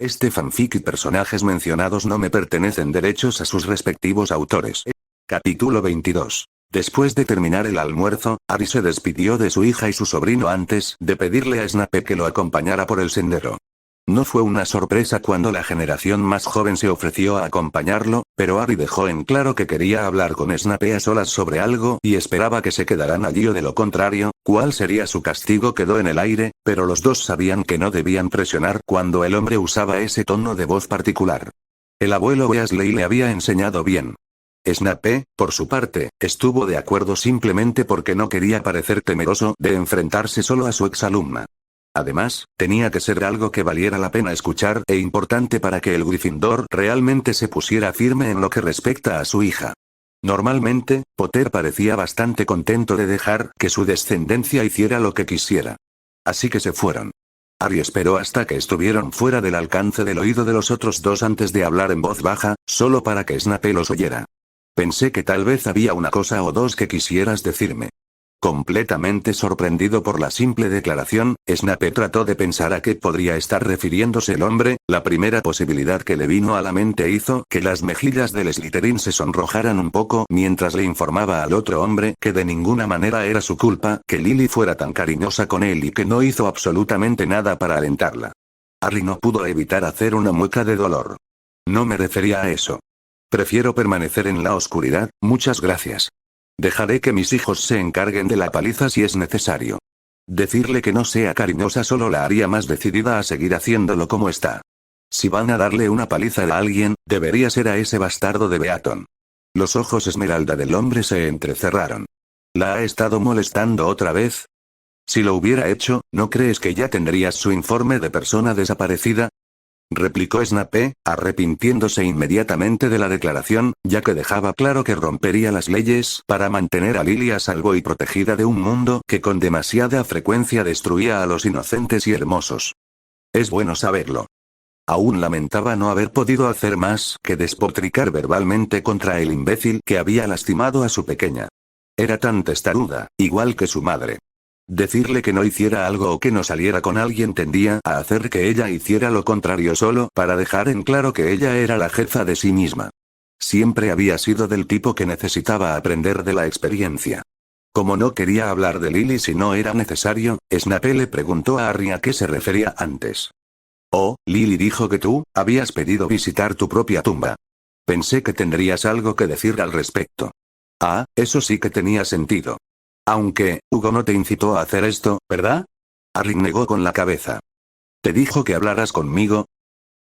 Este fanfic y personajes mencionados no me pertenecen derechos a sus respectivos autores. Capítulo 22. Después de terminar el almuerzo, Ari se despidió de su hija y su sobrino antes de pedirle a Snape que lo acompañara por el sendero. No fue una sorpresa cuando la generación más joven se ofreció a acompañarlo, pero Harry dejó en claro que quería hablar con Snape a solas sobre algo y esperaba que se quedaran allí o de lo contrario, cuál sería su castigo quedó en el aire, pero los dos sabían que no debían presionar cuando el hombre usaba ese tono de voz particular. El abuelo Weasley le había enseñado bien. Snape, por su parte, estuvo de acuerdo simplemente porque no quería parecer temeroso de enfrentarse solo a su exalumna. Además, tenía que ser algo que valiera la pena escuchar e importante para que el Gryffindor realmente se pusiera firme en lo que respecta a su hija. Normalmente, Potter parecía bastante contento de dejar que su descendencia hiciera lo que quisiera. Así que se fueron. Harry esperó hasta que estuvieron fuera del alcance del oído de los otros dos antes de hablar en voz baja, solo para que Snape los oyera. Pensé que tal vez había una cosa o dos que quisieras decirme. Completamente sorprendido por la simple declaración, Snape trató de pensar a qué podría estar refiriéndose el hombre. La primera posibilidad que le vino a la mente hizo que las mejillas del Slytherin se sonrojaran un poco mientras le informaba al otro hombre que de ninguna manera era su culpa que Lily fuera tan cariñosa con él y que no hizo absolutamente nada para alentarla. Harry no pudo evitar hacer una mueca de dolor. No me refería a eso. Prefiero permanecer en la oscuridad, muchas gracias. Dejaré que mis hijos se encarguen de la paliza si es necesario. Decirle que no sea cariñosa solo la haría más decidida a seguir haciéndolo como está. Si van a darle una paliza a alguien, debería ser a ese bastardo de Beaton. Los ojos esmeralda del hombre se entrecerraron. ¿La ha estado molestando otra vez? Si lo hubiera hecho, ¿no crees que ya tendrías su informe de persona desaparecida? Replicó Snape, arrepintiéndose inmediatamente de la declaración, ya que dejaba claro que rompería las leyes para mantener a Lily a salvo y protegida de un mundo que con demasiada frecuencia destruía a los inocentes y hermosos. Es bueno saberlo. Aún lamentaba no haber podido hacer más que despotricar verbalmente contra el imbécil que había lastimado a su pequeña. Era tan testaruda, igual que su madre. Decirle que no hiciera algo o que no saliera con alguien tendía a hacer que ella hiciera lo contrario solo para dejar en claro que ella era la jefa de sí misma. Siempre había sido del tipo que necesitaba aprender de la experiencia. Como no quería hablar de Lily si no era necesario, Snape le preguntó a Harry a qué se refería antes. Oh, Lily dijo que tú habías pedido visitar tu propia tumba. Pensé que tendrías algo que decir al respecto. Ah, eso sí que tenía sentido. Aunque, Hugo no te incitó a hacer esto, ¿verdad? Harry negó con la cabeza. ¿Te dijo que hablaras conmigo?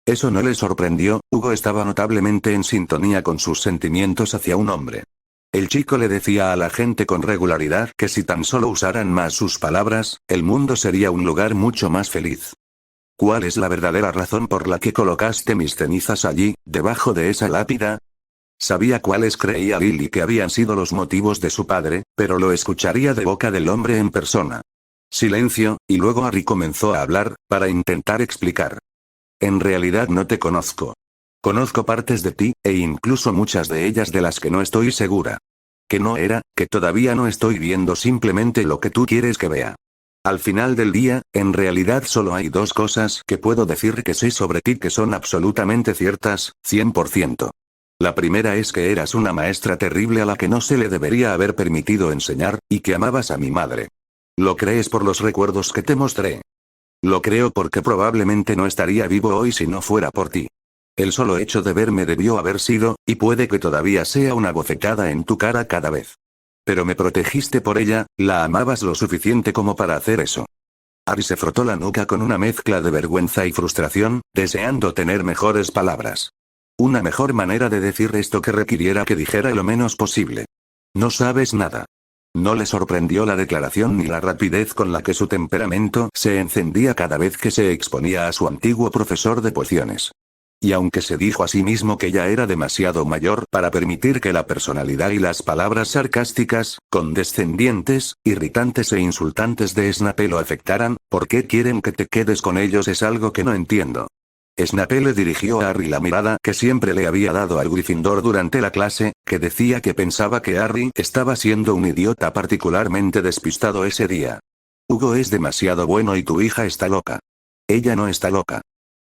Eso no le sorprendió, Hugo estaba notablemente en sintonía con sus sentimientos hacia un hombre. El chico le decía a la gente con regularidad que si tan solo usaran más sus palabras, el mundo sería un lugar mucho más feliz. ¿Cuál es la verdadera razón por la que colocaste mis cenizas allí, debajo de esa lápida? Sabía cuáles creía Lily que habían sido los motivos de su padre, pero lo escucharía de boca del hombre en persona. Silencio, y luego Harry comenzó a hablar, para intentar explicar. En realidad no te conozco. Conozco partes de ti, e incluso muchas de ellas de las que no estoy segura. Que no era, que todavía no estoy viendo simplemente lo que tú quieres que vea. Al final del día, en realidad solo hay dos cosas que puedo decir que sé sobre ti que son absolutamente ciertas, 100%. La primera es que eras una maestra terrible a la que no se le debería haber permitido enseñar, y que amabas a mi madre. Lo crees por los recuerdos que te mostré. Lo creo porque probablemente no estaría vivo hoy si no fuera por ti. El solo hecho de verme debió haber sido, y puede que todavía sea una bofetada en tu cara cada vez. Pero me protegiste por ella, la amabas lo suficiente como para hacer eso. Harry se frotó la nuca con una mezcla de vergüenza y frustración, deseando tener mejores palabras. Una mejor manera de decir esto que requiriera que dijera lo menos posible. No sabes nada. No le sorprendió la declaración ni la rapidez con la que su temperamento se encendía cada vez que se exponía a su antiguo profesor de pociones. Y aunque se dijo a sí mismo que ya era demasiado mayor para permitir que la personalidad y las palabras sarcásticas, condescendientes, irritantes e insultantes de Snape lo afectaran, ¿por qué quieren que te quedes con ellos? Es algo que no entiendo. Snape le dirigió a Harry la mirada que siempre le había dado al Gryffindor durante la clase, que decía que pensaba que Harry estaba siendo un idiota particularmente despistado ese día. Hugo es demasiado bueno y tu hija está loca. Ella no está loca.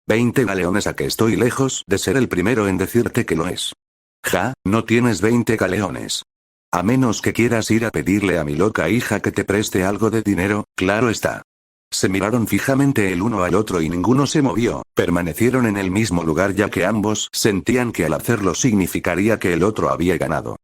20 galeones, a que estoy lejos de ser el primero en decirte que lo es. Ja, no tienes 20 galeones. A menos que quieras ir a pedirle a mi loca hija que te preste algo de dinero, claro está. Se miraron fijamente el uno al otro y ninguno se movió, permanecieron en el mismo lugar ya que ambos sentían que al hacerlo significaría que el otro había ganado.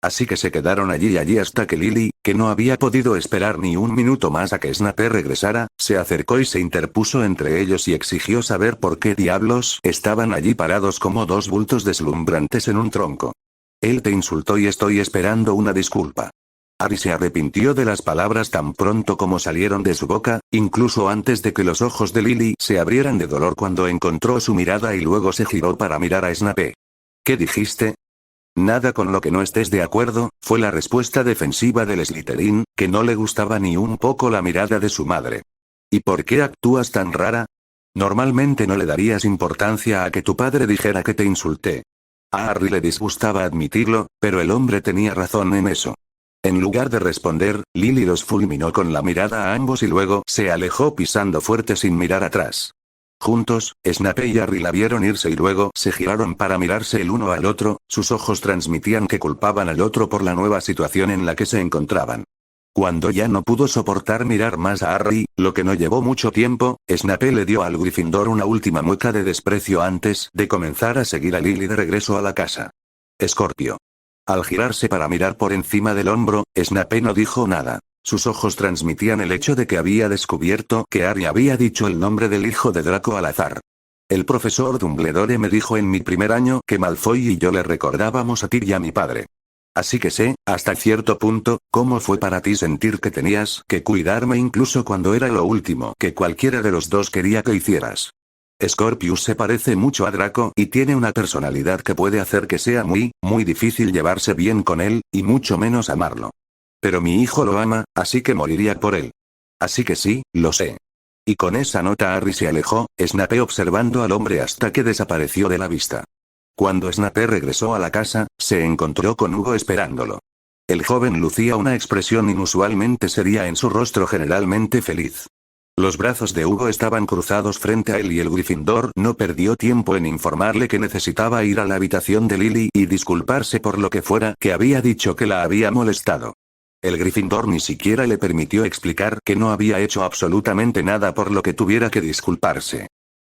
Así que se quedaron allí hasta que Lily, que no había podido esperar ni un minuto más a que Snape regresara, se acercó y se interpuso entre ellos y exigió saber por qué diablos estaban allí parados como dos bultos deslumbrantes en un tronco. Él te insultó y estoy esperando una disculpa. Harry se arrepintió de las palabras tan pronto como salieron de su boca, incluso antes de que los ojos de Lily se abrieran de dolor cuando encontró su mirada y luego se giró para mirar a Snape. ¿Qué dijiste? Nada con lo que no estés de acuerdo, fue la respuesta defensiva del Slytherin, que no le gustaba ni un poco la mirada de su madre. ¿Y por qué actúas tan rara? Normalmente no le darías importancia a que tu padre dijera que te insulté. A Harry le disgustaba admitirlo, pero el hombre tenía razón en eso. En lugar de responder, Lily los fulminó con la mirada a ambos y luego se alejó pisando fuerte sin mirar atrás. Juntos, Snape y Harry la vieron irse y luego se giraron para mirarse el uno al otro, sus ojos transmitían que culpaban al otro por la nueva situación en la que se encontraban. Cuando ya no pudo soportar mirar más a Harry, lo que no llevó mucho tiempo, Snape le dio al Gryffindor una última mueca de desprecio antes de comenzar a seguir a Lily de regreso a la casa. Escorpio. Al girarse para mirar por encima del hombro, Snape no dijo nada. Sus ojos transmitían el hecho de que había descubierto que Harry había dicho el nombre del hijo de Draco al azar. El profesor Dumbledore me dijo en mi primer año que Malfoy y yo le recordábamos a ti y a mi padre. Así que sé, hasta cierto punto, cómo fue para ti sentir que tenías que cuidarme incluso cuando era lo último que cualquiera de los dos quería que hicieras. Scorpius se parece mucho a Draco y tiene una personalidad que puede hacer que sea muy difícil llevarse bien con él, y mucho menos amarlo. Pero mi hijo lo ama, así que moriría por él. Así que sí, lo sé. Y con esa nota Harry se alejó, Snape observando al hombre hasta que desapareció de la vista. Cuando Snape regresó a la casa, se encontró con Hugo esperándolo. El joven lucía una expresión inusualmente seria en su rostro, generalmente feliz. Los brazos de Hugo estaban cruzados frente a él y el Gryffindor no perdió tiempo en informarle que necesitaba ir a la habitación de Lily y disculparse por lo que fuera que había dicho que la había molestado. El Gryffindor ni siquiera le permitió explicar que no había hecho absolutamente nada por lo que tuviera que disculparse.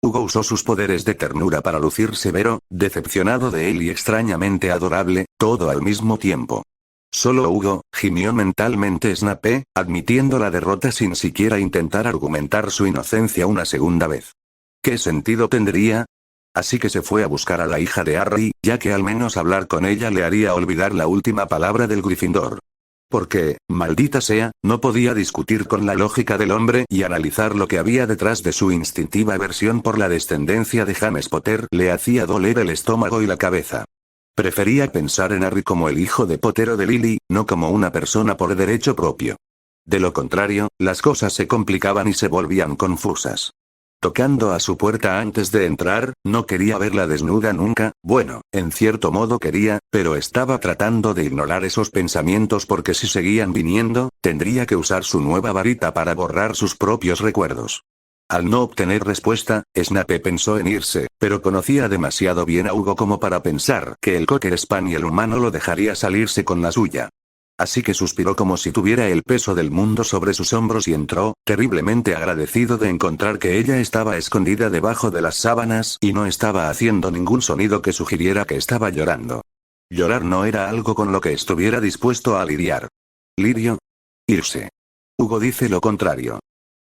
Hugo usó sus poderes de ternura para lucir severo, decepcionado de él y extrañamente adorable, todo al mismo tiempo. Solo Hugo, gimió mentalmente Snape, admitiendo la derrota sin siquiera intentar argumentar su inocencia una segunda vez. ¿Qué sentido tendría? Así que se fue a buscar a la hija de Harry, ya que al menos hablar con ella le haría olvidar la última palabra del Gryffindor. Porque, maldita sea, no podía discutir con la lógica del hombre y analizar lo que había detrás de su instintiva aversión por la descendencia de James Potter le hacía doler el estómago y la cabeza. Prefería pensar en Harry como el hijo de Potter o de Lily, no como una persona por derecho propio. De lo contrario, las cosas se complicaban y se volvían confusas. Tocando a su puerta antes de entrar, no quería verla desnuda nunca, bueno, en cierto modo quería, pero estaba tratando de ignorar esos pensamientos porque si seguían viniendo, tendría que usar su nueva varita para borrar sus propios recuerdos. Al no obtener respuesta, Snape pensó en irse, pero conocía demasiado bien a Hugo como para pensar que el Cocker Spaniel humano lo dejaría salirse con la suya. Así que suspiró como si tuviera el peso del mundo sobre sus hombros y entró, terriblemente agradecido de encontrar que ella estaba escondida debajo de las sábanas y no estaba haciendo ningún sonido que sugiriera que estaba llorando. Llorar no era algo con lo que estuviera dispuesto a lidiar. ¿Lirio? Irse. Hugo dice lo contrario.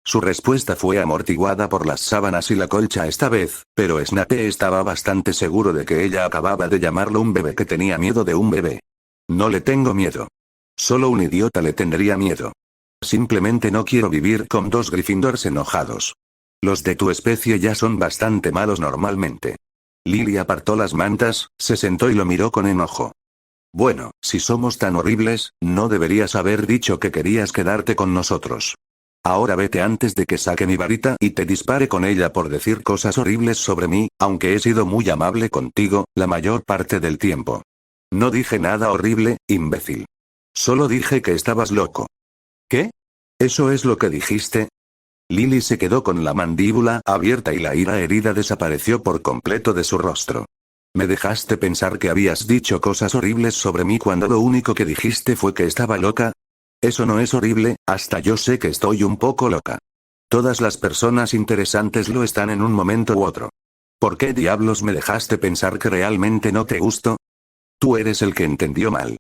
Su respuesta fue amortiguada por las sábanas y la colcha esta vez, pero Snape estaba bastante seguro de que ella acababa de llamarlo un bebé que tenía miedo de un bebé. No le tengo miedo. Solo un idiota le tendría miedo. Simplemente no quiero vivir con dos Gryffindors enojados. Los de tu especie ya son bastante malos normalmente. Lily apartó las mantas, se sentó y lo miró con enojo. Bueno, si somos tan horribles, no deberías haber dicho que querías quedarte con nosotros. Ahora vete antes de que saque mi varita y te dispare con ella por decir cosas horribles sobre mí, aunque he sido muy amable contigo, la mayor parte del tiempo. No dije nada horrible, imbécil. Solo dije que estabas loco. ¿Qué? ¿Eso es lo que dijiste? Lily se quedó con la mandíbula abierta y la ira herida desapareció por completo de su rostro. Me dejaste pensar que habías dicho cosas horribles sobre mí cuando lo único que dijiste fue que estaba loca. Eso no es horrible, hasta yo sé que estoy un poco loca. Todas las personas interesantes lo están en un momento u otro. ¿Por qué diablos me dejaste pensar que realmente no te gusto? Tú eres el que entendió mal.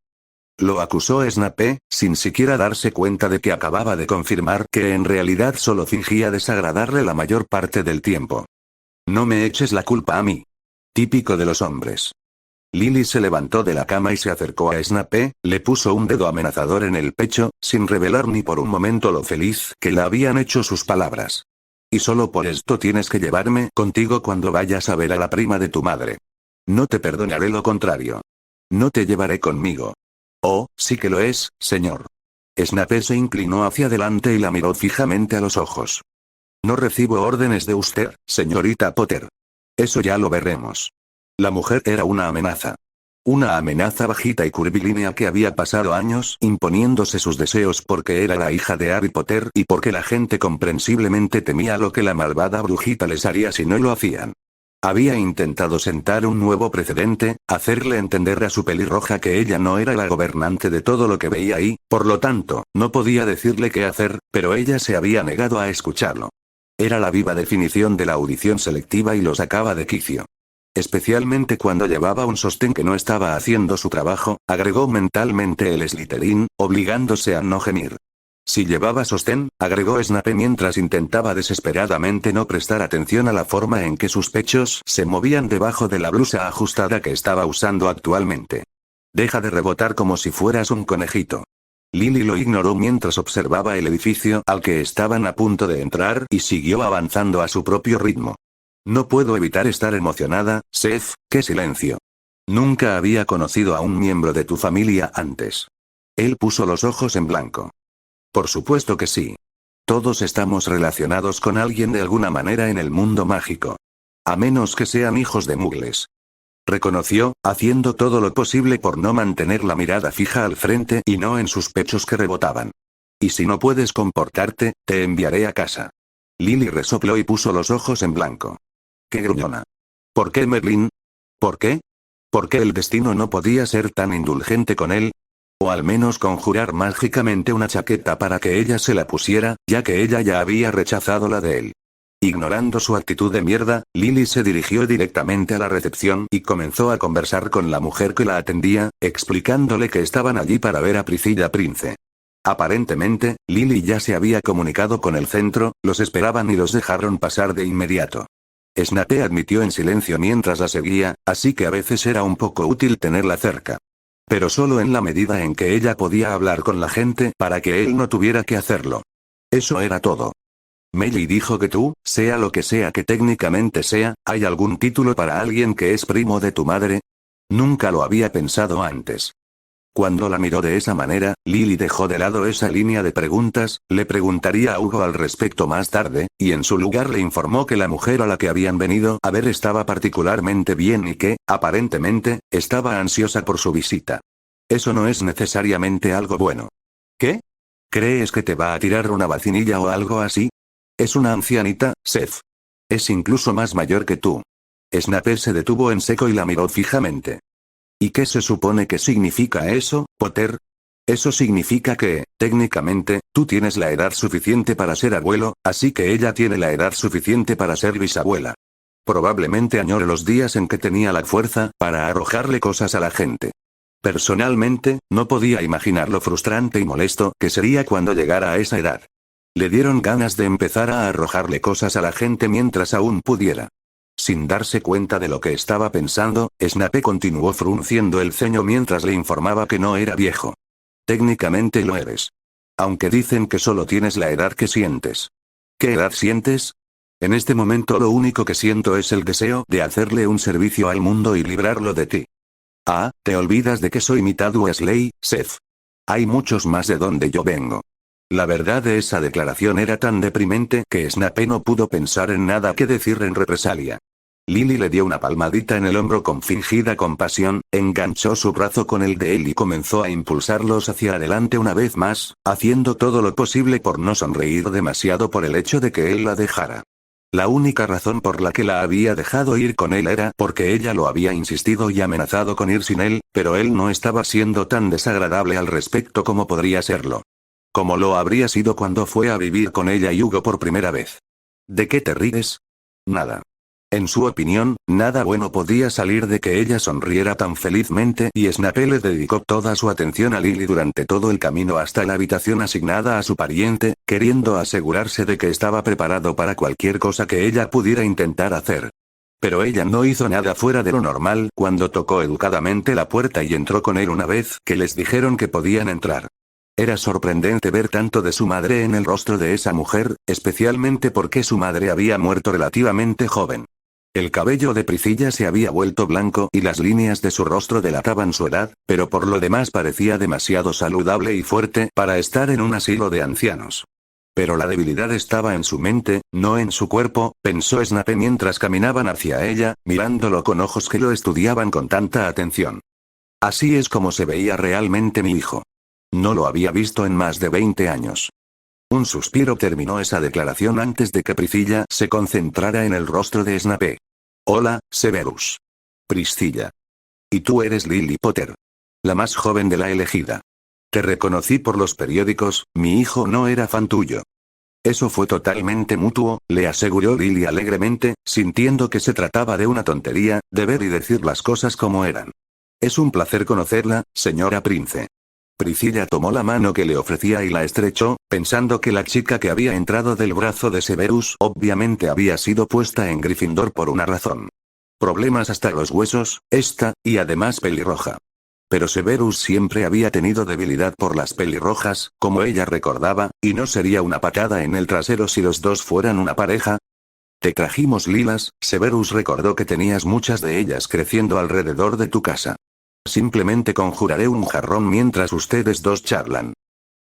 Lo acusó Snape, sin siquiera darse cuenta de que acababa de confirmar que en realidad solo fingía desagradarle la mayor parte del tiempo. No me eches la culpa a mí. Típico de los hombres. Lily se levantó de la cama y se acercó a Snape, le puso un dedo amenazador en el pecho, sin revelar ni por un momento lo feliz que la habían hecho sus palabras. Y solo por esto tienes que llevarme contigo cuando vayas a ver a la prima de tu madre. No te perdonaré lo contrario. No te llevaré conmigo. Oh, sí que lo es, señor. Snape se inclinó hacia adelante y la miró fijamente a los ojos. No recibo órdenes de usted, señorita Potter. Eso ya lo veremos. La mujer era una amenaza. Una amenaza bajita y curvilínea que había pasado años imponiéndose sus deseos porque era la hija de Harry Potter y porque la gente comprensiblemente temía lo que la malvada brujita les haría si no lo hacían. Había intentado sentar un nuevo precedente, hacerle entender a su pelirroja que ella no era la gobernante de todo lo que veía ahí, por lo tanto, no podía decirle qué hacer, pero ella se había negado a escucharlo. Era la viva definición de la audición selectiva y lo sacaba de quicio. Especialmente cuando llevaba un sostén que no estaba haciendo su trabajo, agregó mentalmente el Slytherin, obligándose a no gemir. Si llevaba sostén, agregó Snape mientras intentaba desesperadamente no prestar atención a la forma en que sus pechos se movían debajo de la blusa ajustada que estaba usando actualmente. Deja de rebotar como si fueras un conejito. Lily lo ignoró mientras observaba el edificio al que estaban a punto de entrar y siguió avanzando a su propio ritmo. No puedo evitar estar emocionada, Seth, qué silencio. Nunca había conocido a un miembro de tu familia antes. Él puso los ojos en blanco. Por supuesto que sí. Todos estamos relacionados con alguien de alguna manera en el mundo mágico. A menos que sean hijos de muggles. Reconoció, haciendo todo lo posible por no mantener la mirada fija al frente y no en sus pechos que rebotaban. Y si no puedes comportarte, te enviaré a casa. Lily resopló y puso los ojos en blanco. ¡Qué gruñona! ¿Por qué Merlin? ¿Por qué? ¿Por qué el destino no podía ser tan indulgente con él? O al menos conjurar mágicamente una chaqueta para que ella se la pusiera, ya que ella ya había rechazado la de él. Ignorando su actitud de mierda, Lily se dirigió directamente a la recepción y comenzó a conversar con la mujer que la atendía, explicándole que estaban allí para ver a Priscilla Prince. Aparentemente, Lily ya se había comunicado con el centro, los esperaban y los dejaron pasar de inmediato. Snape admitió en silencio mientras la seguía, así que a veces era un poco útil tenerla cerca. Pero solo en la medida en que ella podía hablar con la gente para que él no tuviera que hacerlo. Eso era todo. Melly dijo que tú, sea lo que sea que técnicamente sea, ¿hay algún título para alguien que es primo de tu madre? Nunca lo había pensado antes. Cuando la miró de esa manera, Lily dejó de lado esa línea de preguntas, le preguntaría a Hugo al respecto más tarde, y en su lugar le informó que la mujer a la que habían venido a ver estaba particularmente bien y que, aparentemente, estaba ansiosa por su visita. Eso no es necesariamente algo bueno. ¿Qué? ¿Crees que te va a tirar una vacinilla o algo así? Es una ancianita, Seth. Es incluso más mayor que tú. Snape se detuvo en seco y la miró fijamente. ¿Y qué se supone que significa eso, Potter? Eso significa que, técnicamente, tú tienes la edad suficiente para ser abuelo, así que ella tiene la edad suficiente para ser bisabuela. Probablemente añore los días en que tenía la fuerza para arrojarle cosas a la gente. Personalmente, no podía imaginar lo frustrante y molesto que sería cuando llegara a esa edad. Le dieron ganas de empezar a arrojarle cosas a la gente mientras aún pudiera. Sin darse cuenta de lo que estaba pensando, Snape continuó frunciendo el ceño mientras le informaba que no era viejo. Técnicamente lo eres. Aunque dicen que solo tienes la edad que sientes. ¿Qué edad sientes? En este momento lo único que siento es el deseo de hacerle un servicio al mundo y librarlo de ti. Ah, te olvidas de que soy mitad Weasley, Seth. Hay muchos más de donde yo vengo. La verdad de esa declaración era tan deprimente que Snape no pudo pensar en nada que decir en represalia. Lily le dio una palmadita en el hombro con fingida compasión, enganchó su brazo con el de él y comenzó a impulsarlos hacia adelante una vez más, haciendo todo lo posible por no sonreír demasiado por el hecho de que él la dejara. La única razón por la que la había dejado ir con él era porque ella lo había insistido y amenazado con ir sin él, pero él no estaba siendo tan desagradable al respecto como podría serlo. Como lo habría sido cuando fue a vivir con ella y Hugo por primera vez. ¿De qué te ríes? Nada. En su opinión, nada bueno podía salir de que ella sonriera tan felizmente y Snape le dedicó toda su atención a Lily durante todo el camino hasta la habitación asignada a su pariente, queriendo asegurarse de que estaba preparado para cualquier cosa que ella pudiera intentar hacer. Pero ella no hizo nada fuera de lo normal cuando tocó educadamente la puerta y entró con él una vez que les dijeron que podían entrar. Era sorprendente ver tanto de su madre en el rostro de esa mujer, especialmente porque su madre había muerto relativamente joven. El cabello de Priscilla se había vuelto blanco y las líneas de su rostro delataban su edad, pero por lo demás parecía demasiado saludable y fuerte para estar en un asilo de ancianos. Pero la debilidad estaba en su mente, no en su cuerpo, pensó Snape mientras caminaban hacia ella, mirándolo con ojos que lo estudiaban con tanta atención. Así es como se veía realmente mi hijo. No lo había visto en más de 20 años. Un suspiro terminó esa declaración antes de que Priscilla se concentrara en el rostro de Snape. Hola, Severus. Priscilla. Y tú eres Lily Potter. La más joven de la elegida. Te reconocí por los periódicos, mi hijo no era fan tuyo. Eso fue totalmente mutuo, le aseguró Lily alegremente, sintiendo que se trataba de una tontería, de ver y decir las cosas como eran. Es un placer conocerla, señora Prince. Priscilla tomó la mano que le ofrecía y la estrechó, pensando que la chica que había entrado del brazo de Severus obviamente había sido puesta en Gryffindor por una razón. Problemas hasta los huesos, esta, y además pelirroja. Pero Severus siempre había tenido debilidad por las pelirrojas, como ella recordaba, y no sería una patada en el trasero si los dos fueran una pareja. Te trajimos lilas, Severus recordó que tenías muchas de ellas creciendo alrededor de tu casa. Simplemente conjuraré un jarrón mientras ustedes dos charlan.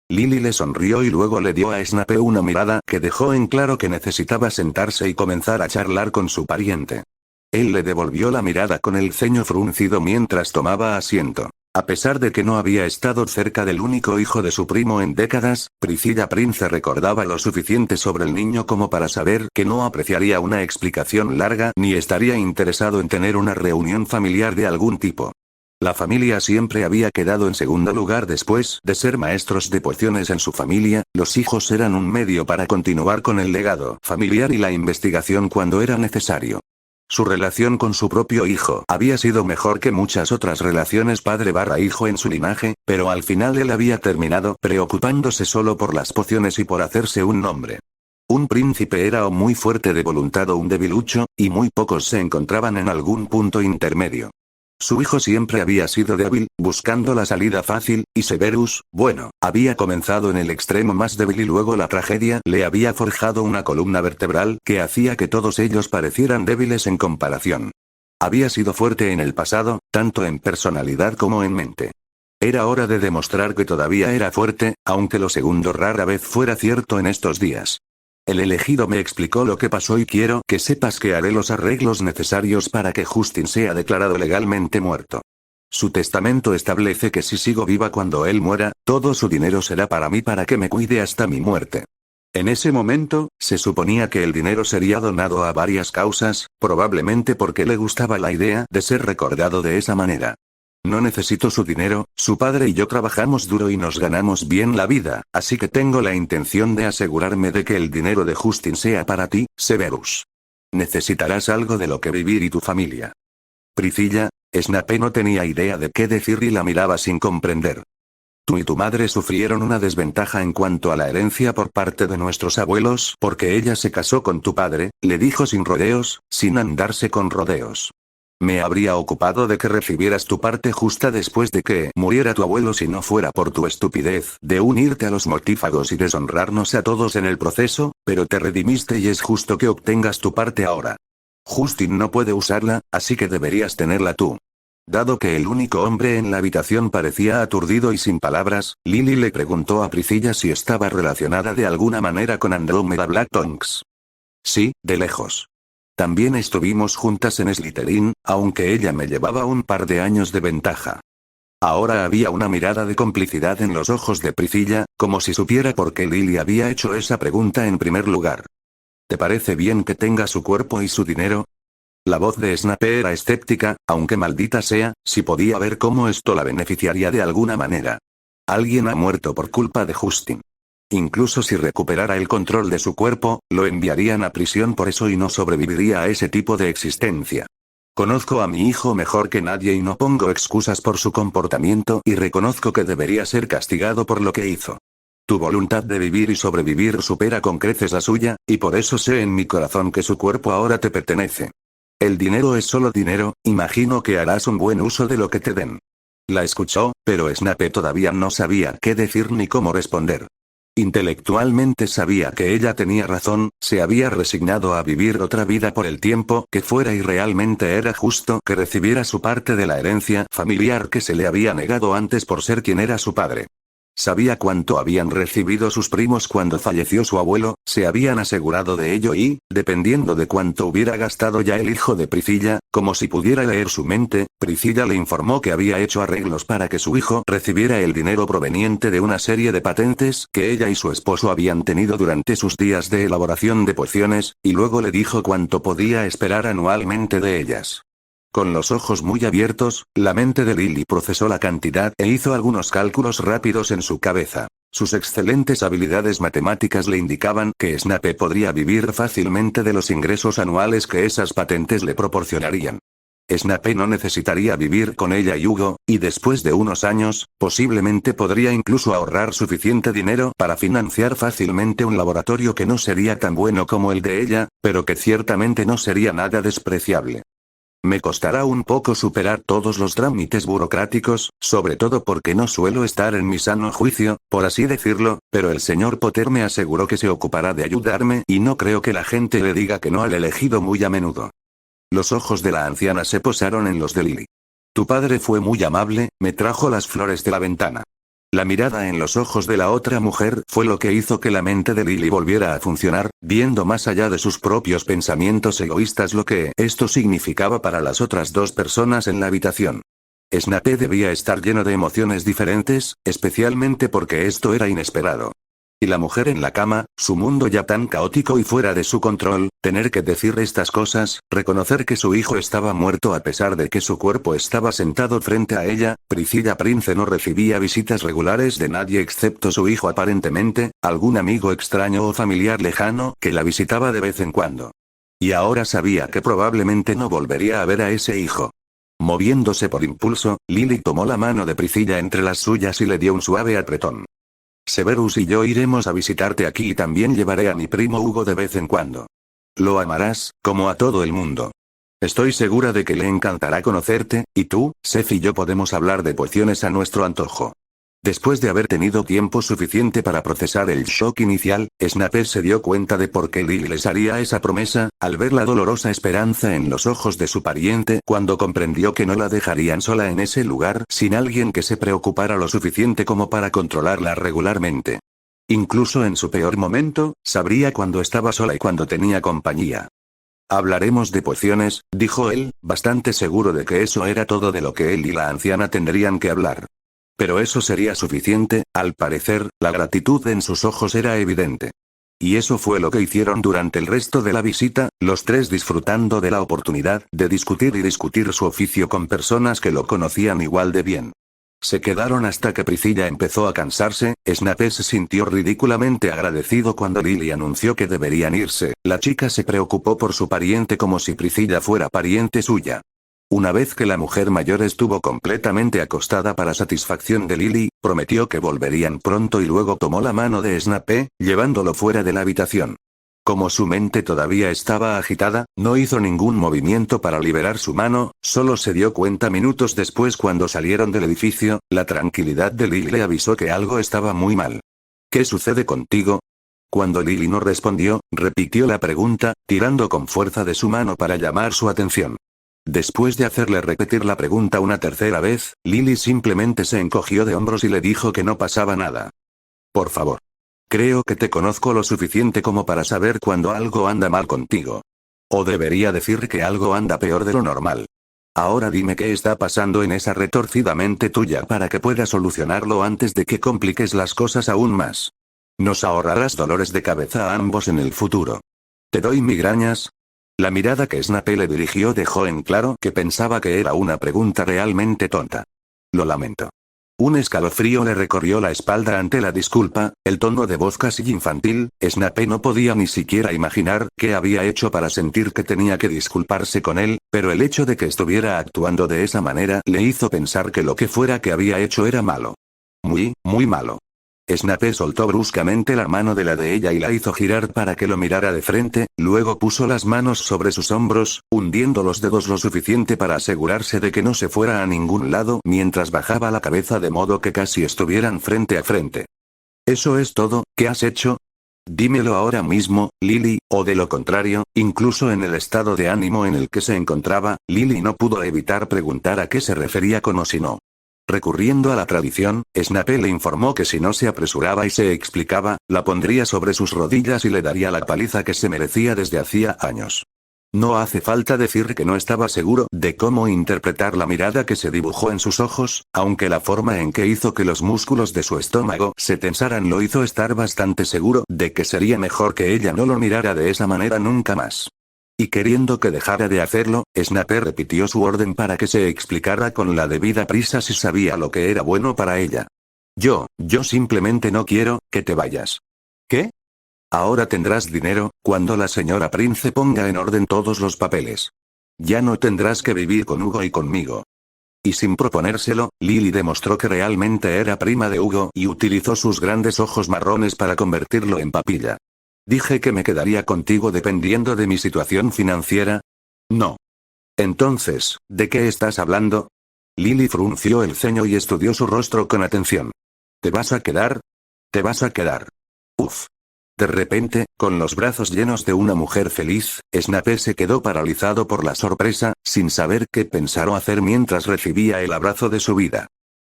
Lily le sonrió y luego le dio a Snape una mirada que dejó en claro que necesitaba sentarse y comenzar a charlar con su pariente. Él le devolvió la mirada con el ceño fruncido mientras tomaba asiento. A pesar de que no había estado cerca del único hijo de su primo en décadas, Priscilla Prince recordaba lo suficiente sobre el niño como para saber que no apreciaría una explicación larga ni estaría interesado en tener una reunión familiar de algún tipo. La familia siempre había quedado en segundo lugar después de ser maestros de pociones en su familia, los hijos eran un medio para continuar con el legado familiar y la investigación cuando era necesario. Su relación con su propio hijo había sido mejor que muchas otras relaciones padre/hijo en su linaje, pero al final él había terminado preocupándose solo por las pociones y por hacerse un nombre. Un príncipe era o muy fuerte de voluntad o un debilucho, y muy pocos se encontraban en algún punto intermedio. Su hijo siempre había sido débil, buscando la salida fácil, y Severus, bueno, había comenzado en el extremo más débil y luego la tragedia le había forjado una columna vertebral que hacía que todos ellos parecieran débiles en comparación. Había sido fuerte en el pasado, tanto en personalidad como en mente. Era hora de demostrar que todavía era fuerte, aunque lo segundo rara vez fuera cierto en estos días. El elegido me explicó lo que pasó y quiero que sepas que haré los arreglos necesarios para que Justin sea declarado legalmente muerto. Su testamento establece que si sigo viva cuando él muera, todo su dinero será para mí para que me cuide hasta mi muerte. En ese momento, se suponía que el dinero sería donado a varias causas, probablemente porque le gustaba la idea de ser recordado de esa manera. No necesito su dinero, su padre y yo trabajamos duro y nos ganamos bien la vida, así que tengo la intención de asegurarme de que el dinero de Justin sea para ti, Severus. Necesitarás algo de lo que vivir y tu familia. Priscilla, Snape no tenía idea de qué decir y la miraba sin comprender. Tú y tu madre sufrieron una desventaja en cuanto a la herencia por parte de nuestros abuelos porque ella se casó con tu padre, le dijo sin rodeos, sin andarse con rodeos. Me habría ocupado de que recibieras tu parte justa después de que muriera tu abuelo si no fuera por tu estupidez de unirte a los mortífagos y deshonrarnos a todos en el proceso, pero te redimiste y es justo que obtengas tu parte ahora. Justin no puede usarla, así que deberías tenerla tú. Dado que el único hombre en la habitación parecía aturdido y sin palabras, Lily le preguntó a Priscilla si estaba relacionada de alguna manera con Andrómeda Blacktongues. Sí, de lejos. También estuvimos juntas en Slytherin, aunque ella me llevaba un par de años de ventaja. Ahora había una mirada de complicidad en los ojos de Priscilla, como si supiera por qué Lily había hecho esa pregunta en primer lugar. ¿Te parece bien que tenga su cuerpo y su dinero? La voz de Snape era escéptica, aunque maldita sea, si podía ver cómo esto la beneficiaría de alguna manera. Alguien ha muerto por culpa de Justin. Incluso si recuperara el control de su cuerpo, lo enviarían a prisión por eso y no sobreviviría a ese tipo de existencia. Conozco a mi hijo mejor que nadie y no pongo excusas por su comportamiento y reconozco que debería ser castigado por lo que hizo. Tu voluntad de vivir y sobrevivir supera con creces la suya, y por eso sé en mi corazón que su cuerpo ahora te pertenece. El dinero es solo dinero, imagino que harás un buen uso de lo que te den. La escuchó, pero Snape todavía no sabía qué decir ni cómo responder. Intelectualmente sabía que ella tenía razón, se había resignado a vivir otra vida por el tiempo que fuera y realmente era justo que recibiera su parte de la herencia familiar que se le había negado antes por ser quien era su padre. Sabía cuánto habían recibido sus primos cuando falleció su abuelo, se habían asegurado de ello y, dependiendo de cuánto hubiera gastado ya el hijo de Priscilla, como si pudiera leer su mente, Priscilla le informó que había hecho arreglos para que su hijo recibiera el dinero proveniente de una serie de patentes que ella y su esposo habían tenido durante sus días de elaboración de pociones, y luego le dijo cuánto podía esperar anualmente de ellas. Con los ojos muy abiertos, la mente de Lily procesó la cantidad e hizo algunos cálculos rápidos en su cabeza. Sus excelentes habilidades matemáticas le indicaban que Snape podría vivir fácilmente de los ingresos anuales que esas patentes le proporcionarían. Snape no necesitaría vivir con ella y Hugo, y después de unos años, posiblemente podría incluso ahorrar suficiente dinero para financiar fácilmente un laboratorio que no sería tan bueno como el de ella, pero que ciertamente no sería nada despreciable. Me costará un poco superar todos los trámites burocráticos, sobre todo porque no suelo estar en mi sano juicio, por así decirlo, pero el señor Potter me aseguró que se ocupará de ayudarme y no creo que la gente le diga que no al elegido muy a menudo. Los ojos de la anciana se posaron en los de Lily. Tu padre fue muy amable, me trajo las flores de la ventana. La mirada en los ojos de la otra mujer fue lo que hizo que la mente de Lily volviera a funcionar, viendo más allá de sus propios pensamientos egoístas lo que esto significaba para las otras dos personas en la habitación. Snape debía estar lleno de emociones diferentes, especialmente porque esto era inesperado. Y la mujer en la cama, su mundo ya tan caótico y fuera de su control, tener que decir estas cosas, reconocer que su hijo estaba muerto a pesar de que su cuerpo estaba sentado frente a ella, Priscilla Prince no recibía visitas regulares de nadie excepto su hijo aparentemente, algún amigo extraño o familiar lejano que la visitaba de vez en cuando. Y ahora sabía que probablemente no volvería a ver a ese hijo. Moviéndose por impulso, Lily tomó la mano de Priscilla entre las suyas y le dio un suave apretón. Severus y yo iremos a visitarte aquí y también llevaré a mi primo Hugo de vez en cuando. Lo amarás, como a todo el mundo. Estoy segura de que le encantará conocerte, y tú, Seth y yo podemos hablar de pociones a nuestro antojo. Después de haber tenido tiempo suficiente para procesar el shock inicial, Snape se dio cuenta de por qué Lily les haría esa promesa, al ver la dolorosa esperanza en los ojos de su pariente cuando comprendió que no la dejarían sola en ese lugar sin alguien que se preocupara lo suficiente como para controlarla regularmente. Incluso en su peor momento, sabría cuando estaba sola y cuando tenía compañía. Hablaremos de pociones, dijo él, bastante seguro de que eso era todo de lo que él y la anciana tendrían que hablar. Pero eso sería suficiente, al parecer, la gratitud en sus ojos era evidente. Y eso fue lo que hicieron durante el resto de la visita, los tres disfrutando de la oportunidad de discutir y discutir su oficio con personas que lo conocían igual de bien. Se quedaron hasta que Priscilla empezó a cansarse. Snape se sintió ridículamente agradecido cuando Lily anunció que deberían irse. La chica se preocupó por su pariente como si Priscilla fuera pariente suya. Una vez que la mujer mayor estuvo completamente acostada para satisfacción de Lily, prometió que volverían pronto y luego tomó la mano de Snape, llevándolo fuera de la habitación. Como su mente todavía estaba agitada, no hizo ningún movimiento para liberar su mano, solo se dio cuenta minutos después cuando salieron del edificio. La tranquilidad de Lily le avisó que algo estaba muy mal. ¿Qué sucede contigo? Cuando Lily no respondió, repitió la pregunta, tirando con fuerza de su mano para llamar su atención. Después de hacerle repetir la pregunta una tercera vez, Lily simplemente se encogió de hombros y le dijo que no pasaba nada. Por favor. Creo que te conozco lo suficiente como para saber cuando algo anda mal contigo. O debería decir que algo anda peor de lo normal. Ahora dime qué está pasando en esa retorcida mente tuya para que pueda solucionarlo antes de que compliques las cosas aún más. Nos ahorrarás dolores de cabeza a ambos en el futuro. ¿Te doy migrañas? La mirada que Snape le dirigió dejó en claro que pensaba que era una pregunta realmente tonta. Lo lamento. Un escalofrío le recorrió la espalda ante la disculpa, el tono de voz casi infantil. Snape no podía ni siquiera imaginar qué había hecho para sentir que tenía que disculparse con él, pero el hecho de que estuviera actuando de esa manera le hizo pensar que lo que fuera que había hecho era malo. Muy, muy malo. Snape soltó bruscamente la mano de la de ella y la hizo girar para que lo mirara de frente, luego puso las manos sobre sus hombros, hundiendo los dedos lo suficiente para asegurarse de que no se fuera a ningún lado mientras bajaba la cabeza de modo que casi estuvieran frente a frente. ¿Eso es todo? ¿Qué has hecho? Dímelo ahora mismo, Lily, o de lo contrario, incluso en el estado de ánimo en el que se encontraba, Lily no pudo evitar preguntar a qué se refería con o si no. Recurriendo a la tradición, Snape le informó que si no se apresuraba y se explicaba, la pondría sobre sus rodillas y le daría la paliza que se merecía desde hacía años. No hace falta decir que no estaba seguro de cómo interpretar la mirada que se dibujó en sus ojos, aunque la forma en que hizo que los músculos de su estómago se tensaran lo hizo estar bastante seguro de que sería mejor que ella no lo mirara de esa manera nunca más. Y queriendo que dejara de hacerlo, Snape repitió su orden para que se explicara con la debida prisa si sabía lo que era bueno para ella. Yo simplemente no quiero que te vayas. ¿Qué? Ahora tendrás dinero, cuando la señora Prince ponga en orden todos los papeles. Ya no tendrás que vivir con Hugo y conmigo. Y sin proponérselo, Lily demostró que realmente era prima de Hugo y utilizó sus grandes ojos marrones para convertirlo en papilla. Dije que me quedaría contigo dependiendo de mi situación financiera. No. Entonces, ¿de qué estás hablando? Lily frunció el ceño y estudió su rostro con atención. ¿Te vas a quedar? ¿Te vas a quedar? Uf. De repente, con los brazos llenos de una mujer feliz, Snape se quedó paralizado por la sorpresa, sin saber qué pensar o hacer mientras recibía el abrazo de su vida.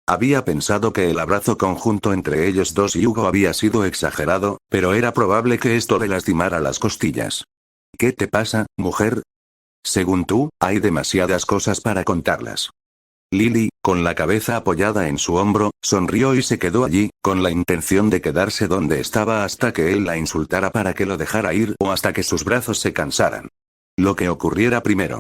Había pensado que el abrazo conjunto entre ellos dos y Hugo había sido exagerado, pero era probable que esto le lastimara las costillas. ¿Qué te pasa, mujer? Según tú, hay demasiadas cosas para contarlas. Lily, con la cabeza apoyada en su hombro, sonrió y se quedó allí, con la intención de quedarse donde estaba hasta que él la insultara para que lo dejara ir o hasta que sus brazos se cansaran. Lo que ocurriera primero.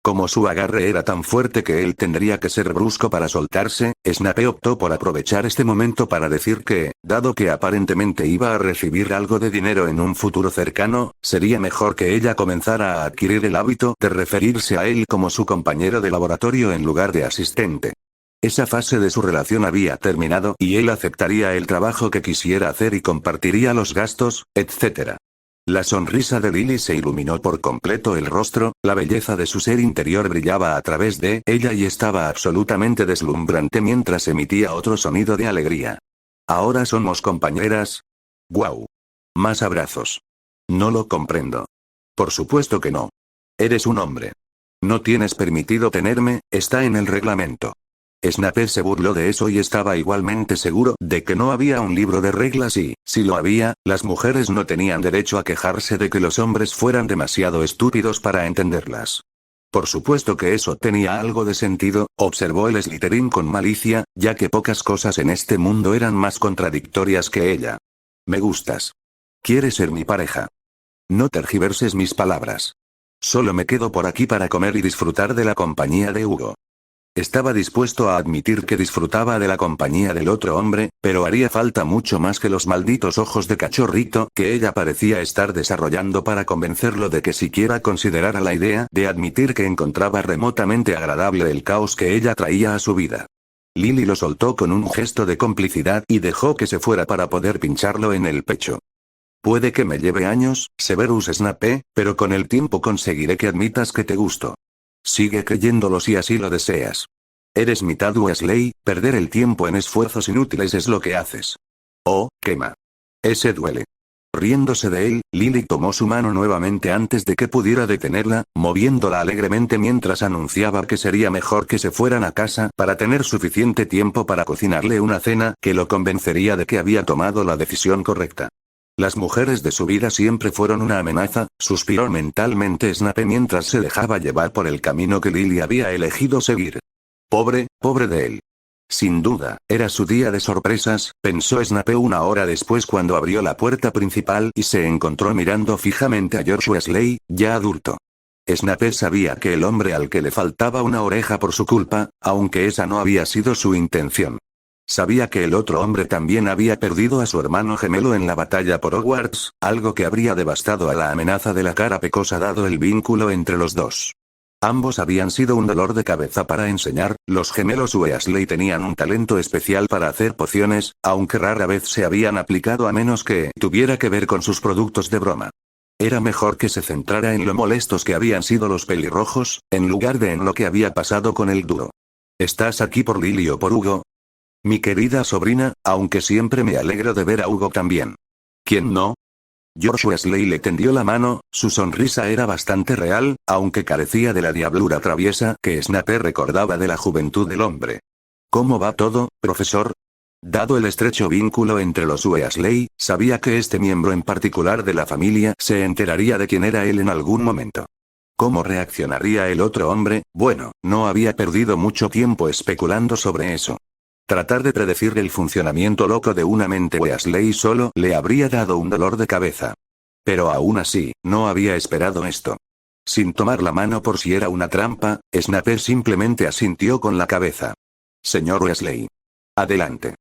Como su agarre era tan fuerte que él tendría que ser brusco para soltarse, Snape optó por aprovechar este momento para decir que, dado que aparentemente iba a recibir algo de dinero en un futuro cercano, sería mejor que ella comenzara a adquirir el hábito de referirse a él como su compañero de laboratorio en lugar de asistente. Esa fase de su relación había terminado y él aceptaría el trabajo que quisiera hacer y compartiría los gastos, etc. La sonrisa de Lily se iluminó por completo el rostro, la belleza de su ser interior brillaba a través de ella y estaba absolutamente deslumbrante mientras emitía otro sonido de alegría. ¿Ahora somos compañeras? ¡Guau! Más abrazos. No lo comprendo. Por supuesto que no. Eres un hombre. No tienes permitido tenerme, está en el reglamento. Snape se burló de eso y estaba igualmente seguro de que no había un libro de reglas y, si lo había, las mujeres no tenían derecho a quejarse de que los hombres fueran demasiado estúpidos para entenderlas. Por supuesto que eso tenía algo de sentido, observó el Slytherin con malicia, ya que pocas cosas en este mundo eran más contradictorias que ella. Me gustas. ¿Quieres ser mi pareja? No tergiverses mis palabras. Solo me quedo por aquí para comer y disfrutar de la compañía de Hugo. Estaba dispuesto a admitir que disfrutaba de la compañía del otro hombre, pero haría falta mucho más que los malditos ojos de cachorrito que ella parecía estar desarrollando para convencerlo de que siquiera considerara la idea de admitir que encontraba remotamente agradable el caos que ella traía a su vida. Lily lo soltó con un gesto de complicidad y dejó que se fuera para poder pincharlo en el pecho. Puede que me lleve años, Severus Snape, pero con el tiempo conseguiré que admitas que te gusto. Sigue creyéndolo si así lo deseas. Eres mitad Weasley, perder el tiempo en esfuerzos inútiles es lo que haces. Oh, quema. Ese duele. Riéndose de él, Lily tomó su mano nuevamente antes de que pudiera detenerla, moviéndola alegremente mientras anunciaba que sería mejor que se fueran a casa para tener suficiente tiempo para cocinarle una cena que lo convencería de que había tomado la decisión correcta. Las mujeres de su vida siempre fueron una amenaza, suspiró mentalmente Snape mientras se dejaba llevar por el camino que Lily había elegido seguir. Pobre de él. Sin duda, era su día de sorpresas, pensó Snape una hora después cuando abrió la puerta principal y se encontró mirando fijamente a George Weasley, ya adulto. Snape sabía que el hombre al que le faltaba una oreja por su culpa, aunque esa no había sido su intención. Sabía que el otro hombre también había perdido a su hermano gemelo en la batalla por Hogwarts, algo que habría devastado a la amenaza de la cara pecosa dado el vínculo entre los dos. Ambos habían sido un dolor de cabeza para enseñar, los gemelos Weasley tenían un talento especial para hacer pociones, aunque rara vez se habían aplicado a menos que tuviera que ver con sus productos de broma. Era mejor que se centrara en lo molestos que habían sido los pelirrojos, en lugar de en lo que había pasado con el dúo. ¿Estás aquí por Lily o por Hugo? Mi querida sobrina, aunque siempre me alegro de ver a Hugo también. ¿Quién no? George Weasley le tendió la mano, su sonrisa era bastante real, aunque carecía de la diablura traviesa que Snape recordaba de la juventud del hombre. ¿Cómo va todo, profesor? Dado el estrecho vínculo entre los Weasley, sabía que este miembro en particular de la familia se enteraría de quién era él en algún momento. ¿Cómo reaccionaría el otro hombre? Bueno, no había perdido mucho tiempo especulando sobre eso. Tratar de predecir el funcionamiento loco de una mente Weasley solo le habría dado un dolor de cabeza. Pero aún así, no había esperado esto. Sin tomar la mano por si era una trampa, Snape simplemente asintió con la cabeza. Señor Weasley. Adelante.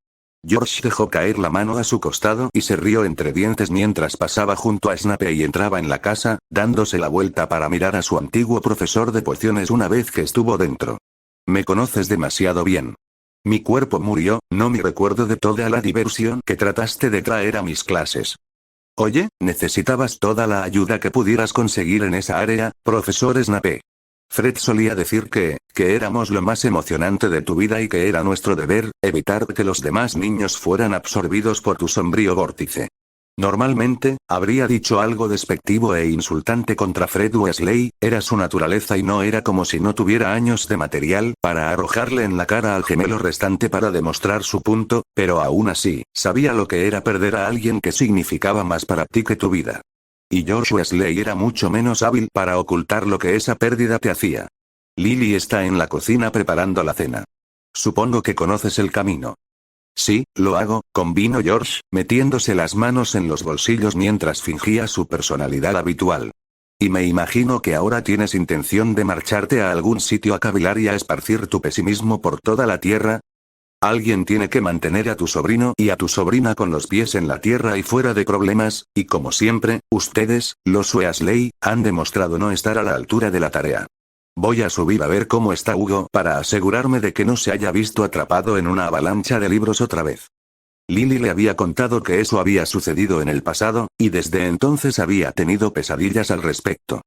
George dejó caer la mano a su costado y se rió entre dientes mientras pasaba junto a Snape y entraba en la casa, dándose la vuelta para mirar a su antiguo profesor de pociones una vez que estuvo dentro. Me conoces demasiado bien. Mi cuerpo murió, no mi recuerdo de toda la diversión que trataste de traer a mis clases. Oye, necesitabas toda la ayuda que pudieras conseguir en esa área, profesor Snape. Fred solía decir que éramos lo más emocionante de tu vida y que era nuestro deber, evitar que los demás niños fueran absorbidos por tu sombrío vórtice. Normalmente, habría dicho algo despectivo e insultante contra Fred Weasley, era su naturaleza y no era como si no tuviera años de material para arrojarle en la cara al gemelo restante para demostrar su punto, pero aún así, sabía lo que era perder a alguien que significaba más para ti que tu vida. Y George Weasley era mucho menos hábil para ocultar lo que esa pérdida te hacía. Lily está en la cocina preparando la cena. Supongo que conoces el camino. Sí, lo hago, convino George, metiéndose las manos en los bolsillos mientras fingía su personalidad habitual. Y me imagino que ahora tienes intención de marcharte a algún sitio a cavilar y a esparcir tu pesimismo por toda la tierra. Alguien tiene que mantener a tu sobrino y a tu sobrina con los pies en la tierra y fuera de problemas, y como siempre, ustedes, los Weasley, han demostrado no estar a la altura de la tarea. Voy a subir a ver cómo está Hugo para asegurarme de que no se haya visto atrapado en una avalancha de libros otra vez. Lily le había contado que eso había sucedido en el pasado, y desde entonces había tenido pesadillas al respecto.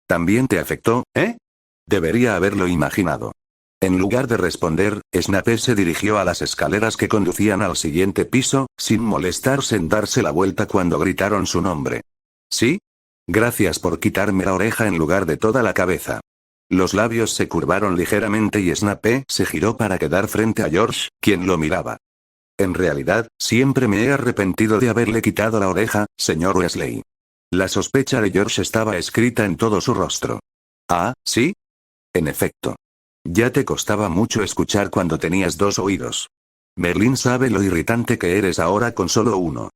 ¿También te afectó, eh? Debería haberlo imaginado. En lugar de responder, Snape se dirigió a las escaleras que conducían al siguiente piso, sin molestarse en darse la vuelta cuando gritaron su nombre. ¿Sí? Gracias por quitarme la oreja en lugar de toda la cabeza. Los labios se curvaron ligeramente y Snape se giró para quedar frente a George, quien lo miraba. En realidad, siempre me he arrepentido de haberle quitado la oreja, señor Weasley. La sospecha de George estaba escrita en todo su rostro. ¿Ah, sí? En efecto. Ya te costaba mucho escuchar cuando tenías 2 oídos. Merlín sabe lo irritante que eres ahora con solo uno.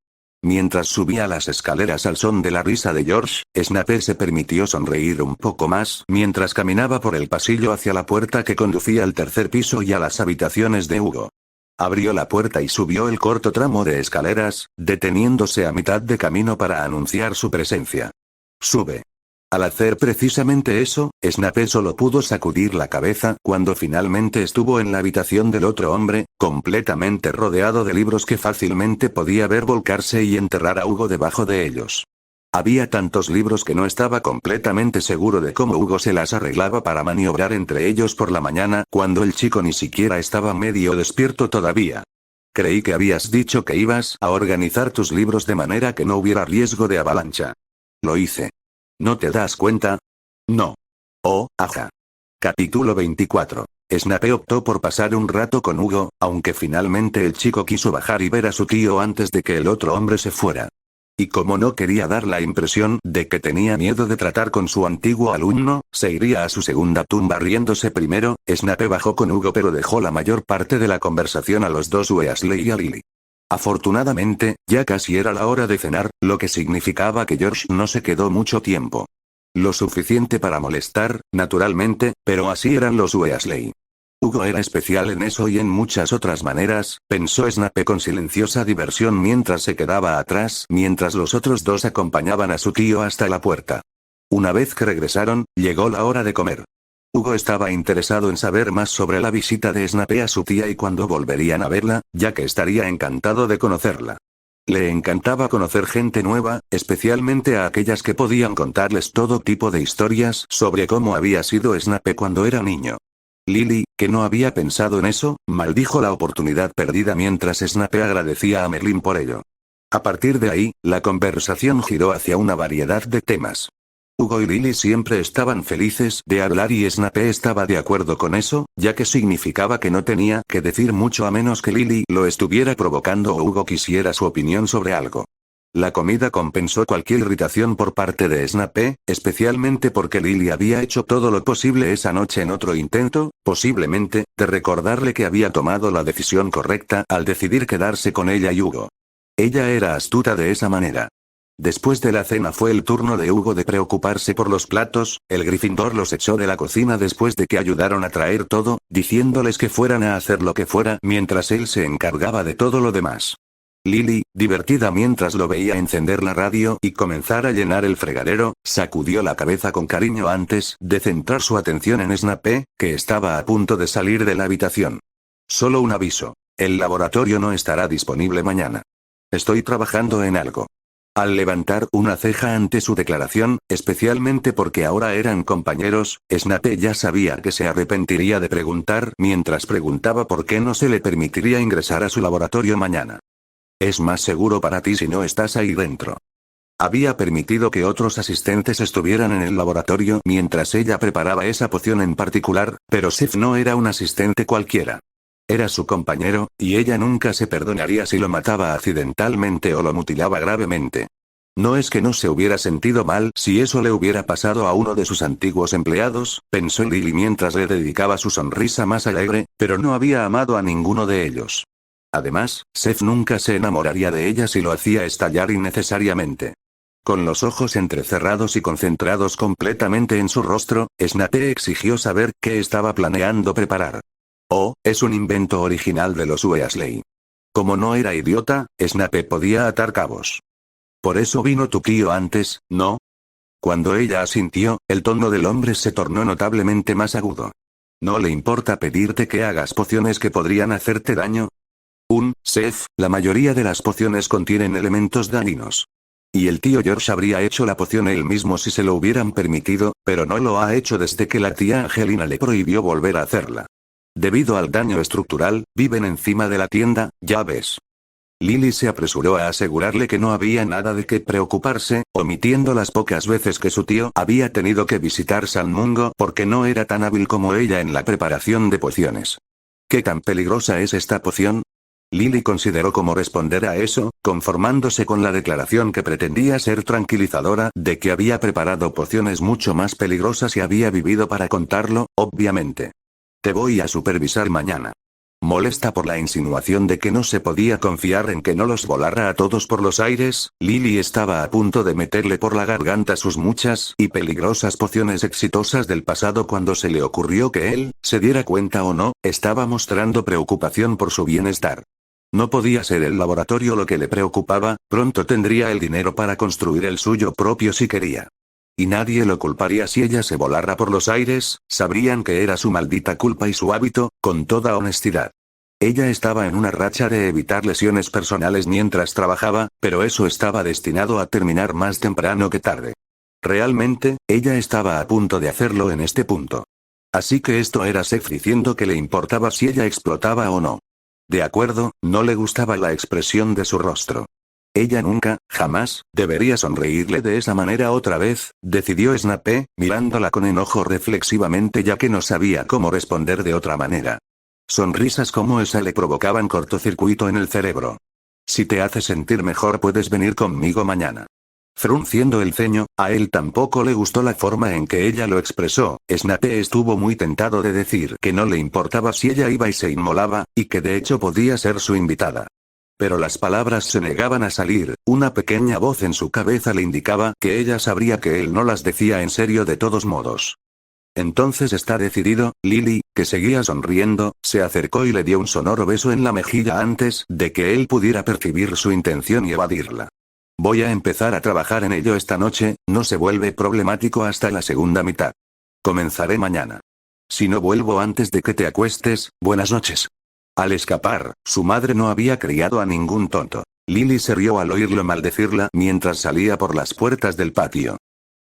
Mientras subía las escaleras al son de la risa de George, Snape se permitió sonreír un poco más mientras caminaba por el pasillo hacia la puerta que conducía al tercer piso y a las habitaciones de Hugo. Abrió la puerta y subió el corto tramo de escaleras, deteniéndose a mitad de camino para anunciar su presencia. Sube. Al hacer precisamente eso, Snape solo pudo sacudir la cabeza cuando finalmente estuvo en la habitación del otro hombre, completamente rodeado de libros que fácilmente podía ver volcarse y enterrar a Hugo debajo de ellos. Había tantos libros que no estaba completamente seguro de cómo Hugo se las arreglaba para maniobrar entre ellos por la mañana cuando el chico ni siquiera estaba medio despierto todavía. Creí que habías dicho que ibas a organizar tus libros de manera que no hubiera riesgo de avalancha. Lo hice. ¿No te das cuenta? No. Oh, ajá. Capítulo 24. Snape optó por pasar un rato con Hugo, aunque finalmente el chico quiso bajar y ver a su tío antes de que el otro hombre se fuera. y como no quería dar la impresión de que tenía miedo de tratar con su antiguo alumno, se iría a su segunda tumba riéndose primero. Snape bajó con Hugo pero dejó la mayor parte de la conversación a los dos Weasley y a Lily. Afortunadamente, ya casi era la hora de cenar, lo que significaba que George no se quedó mucho tiempo. Lo suficiente para molestar, naturalmente, pero así eran los Weasley. Hugo era especial en eso y en muchas otras maneras, pensó Snape con silenciosa diversión mientras se quedaba atrás, mientras los otros dos acompañaban a su tío hasta la puerta. Una vez que regresaron, llegó la hora de comer. Hugo estaba interesado en saber más sobre la visita de Snape a su tía y cuándo volverían a verla, ya que estaría encantado de conocerla. Le encantaba conocer gente nueva, especialmente a aquellas que podían contarles todo tipo de historias sobre cómo había sido Snape cuando era niño. Lily, que no había pensado en eso, maldijo la oportunidad perdida mientras Snape agradecía a Merlin por ello. A partir de ahí, la conversación giró hacia una variedad de temas. Hugo y Lily siempre estaban felices de hablar y Snape estaba de acuerdo con eso, ya que significaba que no tenía que decir mucho a menos que Lily lo estuviera provocando o Hugo quisiera su opinión sobre algo. La comida compensó cualquier irritación por parte de Snape, especialmente porque Lily había hecho todo lo posible esa noche en otro intento, posiblemente, de recordarle que había tomado la decisión correcta al decidir quedarse con ella y Hugo. Ella era astuta de esa manera. Después de la cena fue el turno de Hugo de preocuparse por los platos. El Gryffindor los echó de la cocina después de que ayudaron a traer todo, diciéndoles que fueran a hacer lo que fuera mientras él se encargaba de todo lo demás. Lily, divertida mientras lo veía encender la radio y comenzar a llenar el fregadero, sacudió la cabeza con cariño antes de centrar su atención en Snape, que estaba a punto de salir de la habitación. Solo un aviso. El laboratorio no estará disponible mañana. Estoy trabajando en algo. Al levantar una ceja ante su declaración, especialmente porque ahora eran compañeros, Snape ya sabía que se arrepentiría de preguntar mientras preguntaba por qué no se le permitiría ingresar a su laboratorio mañana. Es más seguro para ti si no estás ahí dentro. Había permitido que otros asistentes estuvieran en el laboratorio mientras ella preparaba esa poción en particular, pero Seth no era un asistente cualquiera. Era su compañero, y ella nunca se perdonaría si lo mataba accidentalmente o lo mutilaba gravemente. No es que no se hubiera sentido mal si eso le hubiera pasado a uno de sus antiguos empleados, pensó Lily mientras le dedicaba su sonrisa más alegre, pero no había amado a ninguno de ellos. Además, Seth nunca se enamoraría de ella si lo hacía estallar innecesariamente. Con los ojos entrecerrados y concentrados completamente en su rostro, Snape exigió saber qué estaba planeando preparar. Oh, es un invento original de los Weasley. Como no era idiota, Snape podía atar cabos. Por eso vino tu tío antes, ¿no? Cuando ella asintió, el tono del hombre se tornó notablemente más agudo. ¿No le importa pedirte que hagas pociones que podrían hacerte daño? Seth, la mayoría de las pociones contienen elementos dañinos. Y el tío George habría hecho la poción él mismo si se lo hubieran permitido, pero no lo ha hecho desde que la tía Angelina le prohibió volver a hacerla. Debido al daño estructural, viven encima de la tienda, ya ves. Lily se apresuró a asegurarle que no había nada de qué preocuparse, omitiendo las pocas veces que su tío había tenido que visitar San Mungo porque no era tan hábil como ella en la preparación de pociones. ¿Qué tan peligrosa es esta poción? Lily consideró cómo responder a eso, conformándose con la declaración que pretendía ser tranquilizadora de que había preparado pociones mucho más peligrosas y había vivido para contarlo, obviamente. Te voy a supervisar mañana. Molesta por la insinuación de que no se podía confiar en que no los volara a todos por los aires, Lily estaba a punto de meterle por la garganta sus muchas y peligrosas pociones exitosas del pasado cuando se le ocurrió que él, se diera cuenta o no, estaba mostrando preocupación por su bienestar. No podía ser el laboratorio lo que le preocupaba, pronto tendría el dinero para construir el suyo propio si quería. Y nadie lo culparía si ella se volara por los aires, sabrían que era su maldita culpa y su hábito, con toda honestidad. Ella estaba en una racha de evitar lesiones personales mientras trabajaba, pero eso estaba destinado a terminar más temprano que tarde. Realmente, ella estaba a punto de hacerlo en este punto. Así que esto era Seth diciendo que le importaba si ella explotaba o no. De acuerdo, no le gustaba la expresión de su rostro. Ella nunca, jamás, debería sonreírle de esa manera otra vez, decidió Snape, mirándola con enojo reflexivamente ya que no sabía cómo responder de otra manera. Sonrisas como esa le provocaban cortocircuito en el cerebro. Si te hace sentir mejor puedes venir conmigo mañana. Frunciendo el ceño, a él tampoco le gustó la forma en que ella lo expresó. Snape estuvo muy tentado de decir que no le importaba si ella iba y se inmolaba, y que de hecho podía ser su invitada. Pero las palabras se negaban a salir, una pequeña voz en su cabeza le indicaba que ella sabría que él no las decía en serio de todos modos. Entonces está decidido. Lily, que seguía sonriendo, se acercó y le dio un sonoro beso en la mejilla antes de que él pudiera percibir su intención y evadirla. Voy a empezar a trabajar en ello esta noche, no se vuelve problemático hasta la segunda mitad. Comenzaré mañana. Si no vuelvo antes de que te acuestes, buenas noches. Al escapar, su madre no había criado a ningún tonto. Lily se rió al oírlo maldecirla mientras salía por las puertas del patio.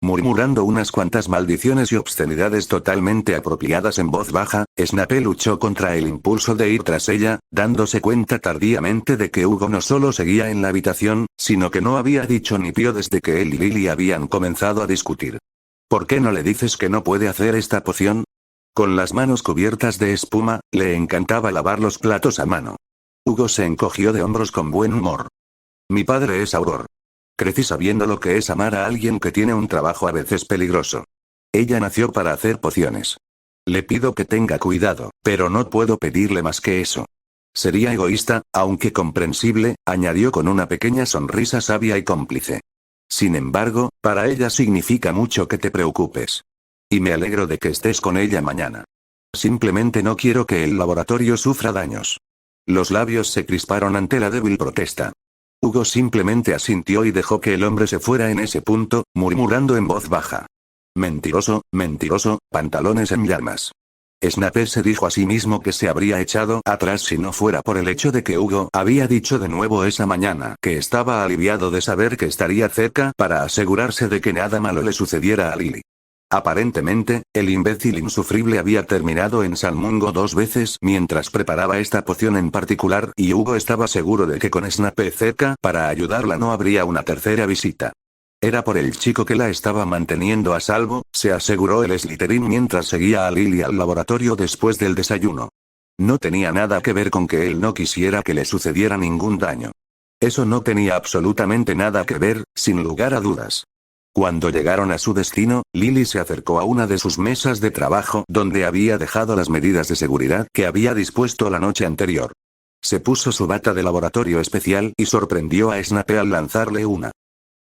Murmurando unas cuantas maldiciones y obscenidades totalmente apropiadas en voz baja, Snape luchó contra el impulso de ir tras ella, dándose cuenta tardíamente de que Hugo no solo seguía en la habitación, sino que no había dicho ni pío desde que él y Lily habían comenzado a discutir. ¿Por qué no le dices que no puede hacer esta poción? Con las manos cubiertas de espuma, le encantaba lavar los platos a mano. Hugo se encogió de hombros con buen humor. Mi padre es Auror. Crecí sabiendo lo que es amar a alguien que tiene un trabajo a veces peligroso. Ella nació para hacer pociones. Le pido que tenga cuidado, pero no puedo pedirle más que eso. Sería egoísta, aunque comprensible, añadió con una pequeña sonrisa sabia y cómplice. Sin embargo, para ella significa mucho que te preocupes. Y me alegro de que estés con ella mañana. Simplemente no quiero que el laboratorio sufra daños. Los labios se crisparon ante la débil protesta. Hugo simplemente asintió y dejó que el hombre se fuera en ese punto, murmurando en voz baja. Mentiroso, mentiroso, pantalones en llamas. Snape se dijo a sí mismo que se habría echado atrás si no fuera por el hecho de que Hugo había dicho de nuevo esa mañana que estaba aliviado de saber que estaría cerca para asegurarse de que nada malo le sucediera a Lily. Aparentemente, el imbécil insufrible había terminado en Salmungo 2 veces mientras preparaba esta poción en particular y Hugo estaba seguro de que con Snape cerca para ayudarla no habría una tercera visita. Era por el chico que la estaba manteniendo a salvo, se aseguró el Slytherin mientras seguía a Lily al laboratorio después del desayuno. No tenía nada que ver con que él no quisiera que le sucediera ningún daño. Eso no tenía absolutamente nada que ver, sin lugar a dudas. Cuando llegaron a su destino, Lily se acercó a una de sus mesas de trabajo donde había dejado las medidas de seguridad que había dispuesto la noche anterior. Se puso su bata de laboratorio especial y sorprendió a Snape al lanzarle una.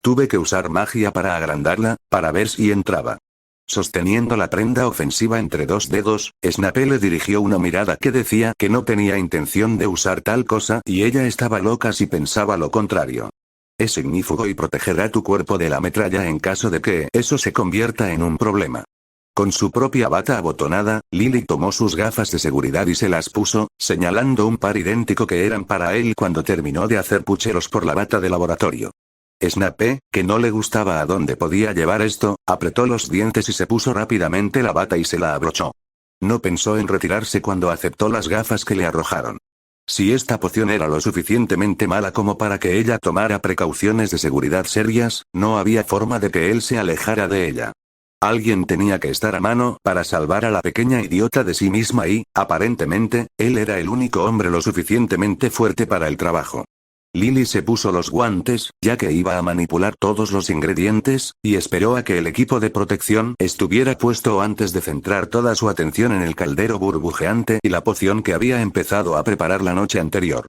Tuve que usar magia para agrandarla, para ver si entraba. Sosteniendo la prenda ofensiva entre 2 dedos, Snape le dirigió una mirada que decía que no tenía intención de usar tal cosa y ella estaba loca si pensaba lo contrario. Es ignífugo y protegerá tu cuerpo de la metralla en caso de que eso se convierta en un problema. Con su propia bata abotonada, Lily tomó sus gafas de seguridad y se las puso, señalando un par idéntico que eran para él cuando terminó de hacer pucheros por la bata de laboratorio. Snape, que no le gustaba a dónde podía llevar esto, apretó los dientes y se puso rápidamente la bata y se la abrochó. No pensó en retirarse cuando aceptó las gafas que le arrojaron. Si esta poción era lo suficientemente mala como para que ella tomara precauciones de seguridad serias, no había forma de que él se alejara de ella. Alguien tenía que estar a mano para salvar a la pequeña idiota de sí misma y, aparentemente, él era el único hombre lo suficientemente fuerte para el trabajo. Lily se puso los guantes, ya que iba a manipular todos los ingredientes, y esperó a que el equipo de protección estuviera puesto antes de centrar toda su atención en el caldero burbujeante y la poción que había empezado a preparar la noche anterior.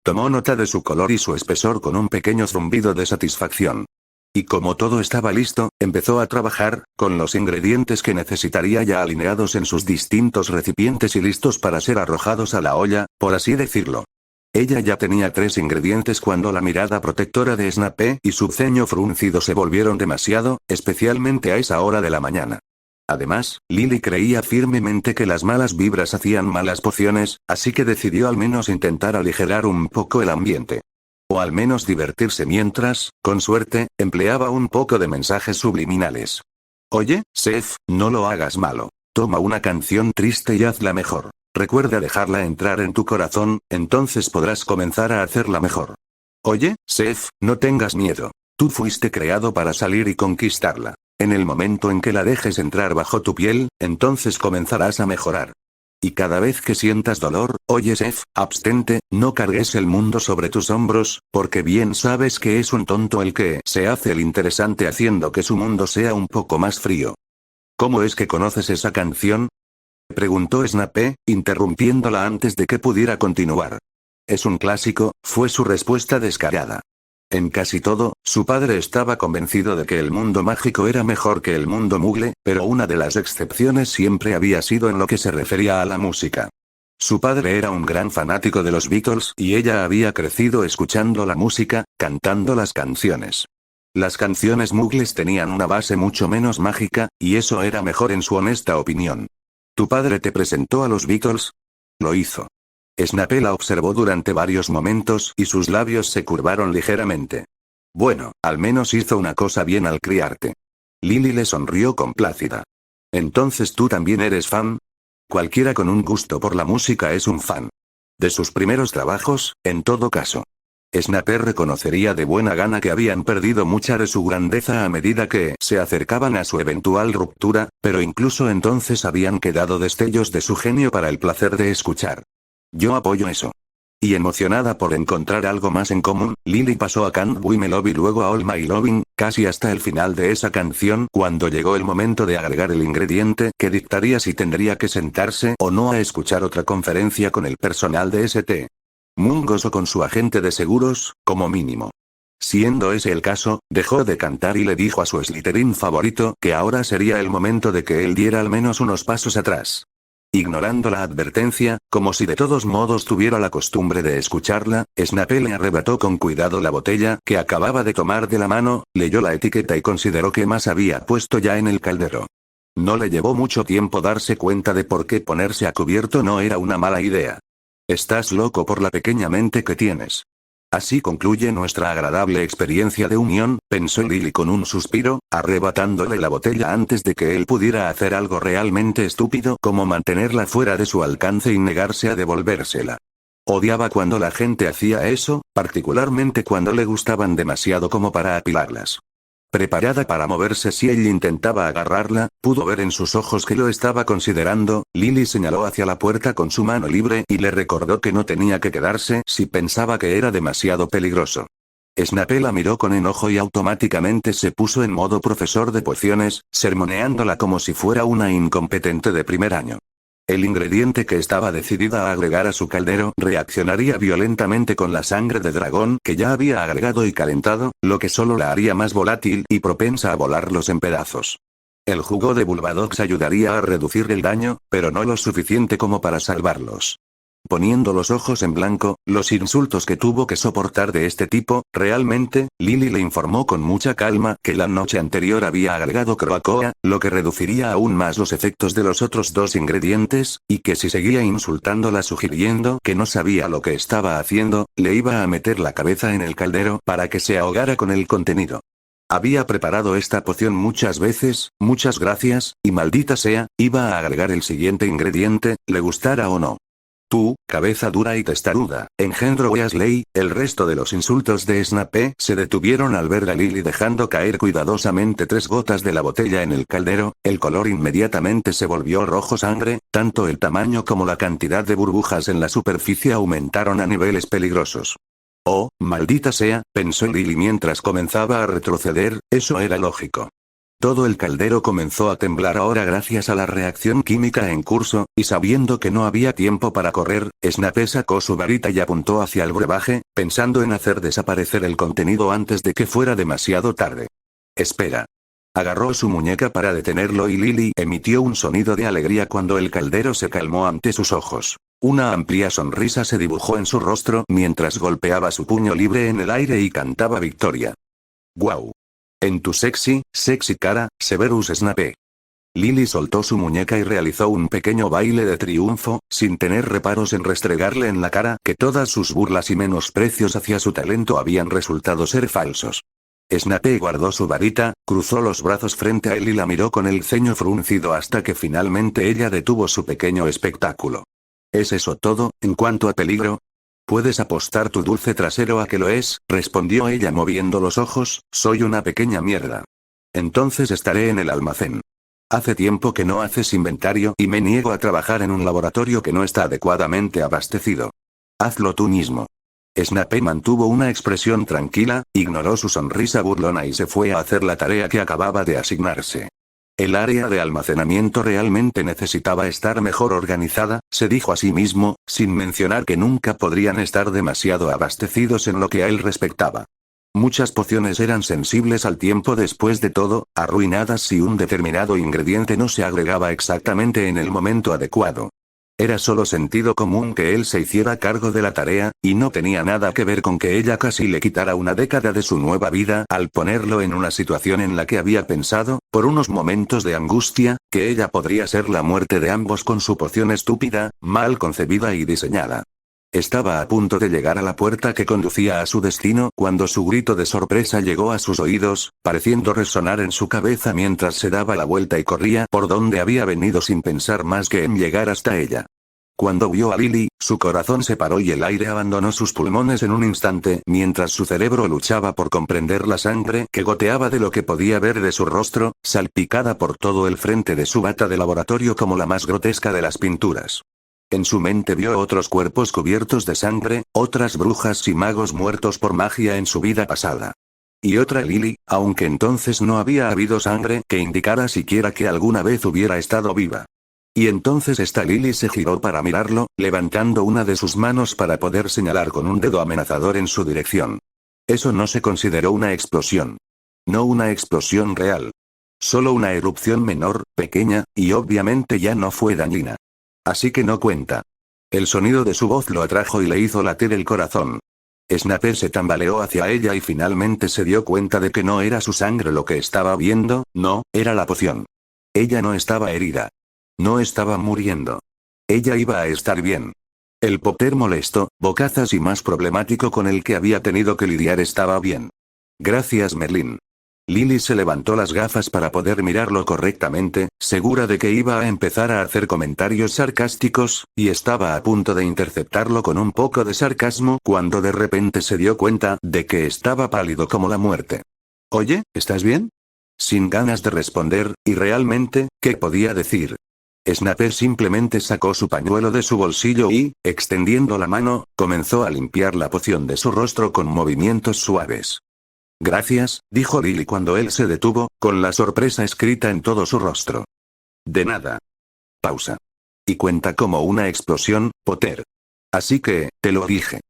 Tomó nota de su color y su espesor con un pequeño zumbido de satisfacción. Y como todo estaba listo, empezó a trabajar, con los ingredientes que necesitaría ya alineados en sus distintos recipientes y listos para ser arrojados a la olla, por así decirlo. Ella ya tenía 3 ingredientes cuando la mirada protectora de Snape y su ceño fruncido se volvieron demasiado, especialmente a esa hora de la mañana. Además, Lily creía firmemente que las malas vibras hacían malas pociones, así que decidió al menos intentar aligerar un poco el ambiente. O al menos divertirse mientras, con suerte, empleaba un poco de mensajes subliminales. Oye, Seth, no lo hagas malo. Toma una canción triste y hazla mejor. Recuerda dejarla entrar en tu corazón, entonces podrás comenzar a hacerla mejor. Oye, Seth, no tengas miedo. Tú fuiste creado para salir y conquistarla. En el momento en que la dejes entrar bajo tu piel, entonces comenzarás a mejorar. Y cada vez que sientas dolor, oye Seth, abstente, no cargues el mundo sobre tus hombros, porque bien sabes que es un tonto el que se hace el interesante haciendo que su mundo sea un poco más frío. ¿Cómo es que conoces esa canción? Preguntó Snape, interrumpiéndola antes de que pudiera continuar. Es un clásico, fue su respuesta descarada. En casi todo, su padre estaba convencido de que el mundo mágico era mejor que el mundo mugle, pero una de las excepciones siempre había sido en lo que se refería a la música. Su padre era un gran fanático de los Beatles y ella había crecido escuchando la música, cantando las canciones. Las canciones mugles tenían una base mucho menos mágica, y eso era mejor en su honesta opinión. ¿Tu padre te presentó a los Beatles? Lo hizo. Snape la observó durante varios momentos y sus labios se curvaron ligeramente. Bueno, al menos hizo una cosa bien al criarte. Lily le sonrió complácida. ¿Entonces tú también eres fan? Cualquiera con un gusto por la música es un fan. De sus primeros trabajos, en todo caso. Snape reconocería de buena gana que habían perdido mucha de su grandeza a medida que se acercaban a su eventual ruptura, pero incluso entonces habían quedado destellos de su genio para el placer de escuchar. Yo apoyo eso. Y emocionada por encontrar algo más en común, Lily pasó a Can't We Me Love y luego a All My Loving, casi hasta el final de esa canción cuando llegó el momento de agregar el ingrediente que dictaría si tendría que sentarse o no a escuchar otra conferencia con el personal de St. Mungus o con su agente de seguros, como mínimo. Siendo ese el caso, dejó de cantar y le dijo a su Slytherin favorito que ahora sería el momento de que él diera al menos unos pasos atrás. Ignorando la advertencia, como si de todos modos tuviera la costumbre de escucharla, Snape le arrebató con cuidado la botella que acababa de tomar de la mano, leyó la etiqueta y consideró que más había puesto ya en el caldero. No le llevó mucho tiempo darse cuenta de por qué ponerse a cubierto no era una mala idea. Estás loco por la pequeña mente que tienes. Así concluye nuestra agradable experiencia de unión, pensó Lily con un suspiro, arrebatándole la botella antes de que él pudiera hacer algo realmente estúpido como mantenerla fuera de su alcance y negarse a devolvérsela. Odiaba cuando la gente hacía eso, particularmente cuando le gustaban demasiado como para apilarlas. Preparada para moverse si él intentaba agarrarla, pudo ver en sus ojos que lo estaba considerando. Lily señaló hacia la puerta con su mano libre y le recordó que no tenía que quedarse si pensaba que era demasiado peligroso. Snape la miró con enojo y automáticamente se puso en modo profesor de pociones, sermoneándola como si fuera una incompetente de primer año. El ingrediente que estaba decidida a agregar a su caldero reaccionaría violentamente con la sangre de dragón que ya había agregado y calentado, lo que solo la haría más volátil y propensa a volarlos en pedazos. El jugo de Bulbadox ayudaría a reducir el daño, pero no lo suficiente como para salvarlos. Poniendo los ojos en blanco, los insultos que tuvo que soportar de este tipo, realmente, Lily le informó con mucha calma que la noche anterior había agregado Croacoa, lo que reduciría aún más los efectos de los otros dos ingredientes, y que si seguía insultándola sugiriendo que no sabía lo que estaba haciendo, le iba a meter la cabeza en el caldero para que se ahogara con el contenido. Había preparado esta poción muchas veces, muchas gracias, y maldita sea, iba a agregar el siguiente ingrediente, le gustara o no. Tú, cabeza dura y testaruda, engendro Weasley. El resto de los insultos de Snape se detuvieron al ver a Lily dejando caer cuidadosamente 3 gotas de la botella en el caldero. El color inmediatamente se volvió rojo sangre, tanto el tamaño como la cantidad de burbujas en la superficie aumentaron a niveles peligrosos. Oh, maldita sea, pensó Lily mientras comenzaba a retroceder, eso era lógico. Todo el caldero comenzó a temblar ahora gracias a la reacción química en curso, y sabiendo que no había tiempo para correr, Snape sacó su varita y apuntó hacia el brebaje, pensando en hacer desaparecer el contenido antes de que fuera demasiado tarde. Espera. Agarró su muñeca para detenerlo y Lily emitió un sonido de alegría cuando el caldero se calmó ante sus ojos. Una amplia sonrisa se dibujó en su rostro mientras golpeaba su puño libre en el aire y cantaba victoria. ¡Guau! En tu sexy cara, Severus Snape. Lily soltó su muñeca y realizó un pequeño baile de triunfo, sin tener reparos en restregarle en la cara que todas sus burlas y menosprecios hacia su talento habían resultado ser falsos. Snape guardó su varita, cruzó los brazos frente a él y la miró con el ceño fruncido hasta que finalmente ella detuvo su pequeño espectáculo. ¿Es eso todo, en cuanto a peligro? Puedes apostar tu dulce trasero a que lo es, respondió ella moviendo los ojos, soy una pequeña mierda. Entonces estaré en el almacén. Hace tiempo que no haces inventario y me niego a trabajar en un laboratorio que no está adecuadamente abastecido. Hazlo tú mismo. Snape mantuvo una expresión tranquila, ignoró su sonrisa burlona y se fue a hacer la tarea que acababa de asignarse. El área de almacenamiento realmente necesitaba estar mejor organizada, se dijo a sí mismo, sin mencionar que nunca podrían estar demasiado abastecidos en lo que a él respectaba. Muchas pociones eran sensibles al tiempo después de todo, arruinadas si un determinado ingrediente no se agregaba exactamente en el momento adecuado. Era solo sentido común que él se hiciera cargo de la tarea, y no tenía nada que ver con que ella casi le quitara una década de su nueva vida al ponerlo en una situación en la que había pensado, por unos momentos de angustia, que ella podría ser la muerte de ambos con su poción estúpida, mal concebida y diseñada. Estaba a punto de llegar a la puerta que conducía a su destino cuando su grito de sorpresa llegó a sus oídos, pareciendo resonar en su cabeza mientras se daba la vuelta y corría por donde había venido sin pensar más que en llegar hasta ella. Cuando vio a Lily, su corazón se paró y el aire abandonó sus pulmones en un instante mientras su cerebro luchaba por comprender la sangre que goteaba de lo que podía ver de su rostro, salpicada por todo el frente de su bata de laboratorio como la más grotesca de las pinturas. En su mente vio otros cuerpos cubiertos de sangre, otras brujas y magos muertos por magia en su vida pasada. Y otra Lily, aunque entonces no había habido sangre que indicara siquiera que alguna vez hubiera estado viva. Y entonces esta Lily se giró para mirarlo, levantando una de sus manos para poder señalar con un dedo amenazador en su dirección. Eso no se consideró una explosión. No una explosión real. Solo una erupción menor, pequeña, y obviamente ya no fue dañina. Así que no cuenta. El sonido de su voz lo atrajo y le hizo latir el corazón. Snape se tambaleó hacia ella y finalmente se dio cuenta de que no era su sangre lo que estaba viendo, no, era la poción. Ella no estaba herida. No estaba muriendo. Ella iba a estar bien. El Potter molesto, bocazas y más problemático con el que había tenido que lidiar estaba bien. Gracias, Merlin. Lily se levantó las gafas para poder mirarlo correctamente, segura de que iba a empezar a hacer comentarios sarcásticos, y estaba a punto de interceptarlo con un poco de sarcasmo cuando de repente se dio cuenta de que estaba pálido como la muerte. Oye, ¿estás bien? Sin ganas de responder, y realmente, ¿qué podía decir? Snape simplemente sacó su pañuelo de su bolsillo y, extendiendo la mano, comenzó a limpiar la poción de su rostro con movimientos suaves. Gracias, dijo Lily cuando él se detuvo, con la sorpresa escrita en todo su rostro. De nada. Pausa. Y cuenta como una explosión, Potter. Así que, te lo dije.